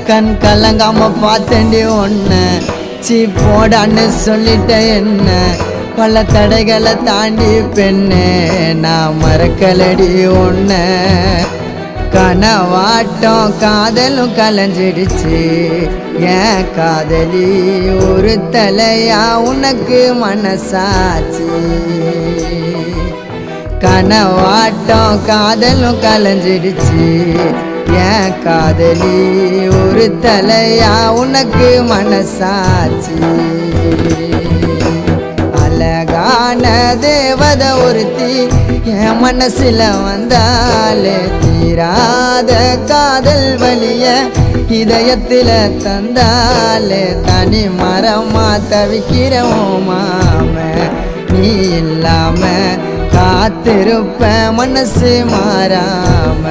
கண் கலங்காம பார்த்தேண்டி ஒன்ன சீ போடான்னு சொல்லிட்ட என்ன பல தடைகளை தாண்டி பெண்ணே நான் மறக்கலடி ஒன்ன கனவாட்டம் காதலும் கலைஞ்சிடுச்சு ஏன் காதலி ஒரு தலையா உனக்கு மனசாச்சு கனவாட்டம் காதலும் கலைஞ்சிடுச்சு ஏன் காதலி ஒரு தலையா உனக்கு மனசாச்சு அழகான தேவத ஒருத்தி என் மனசுல வந்தாலே தீராத காதல் வலிய இதயத்துல தந்தாலே தனி மரமா தவிக்கிறோம் மாம நீ இல்லாம காத்திருப்ப மனசு மாறாம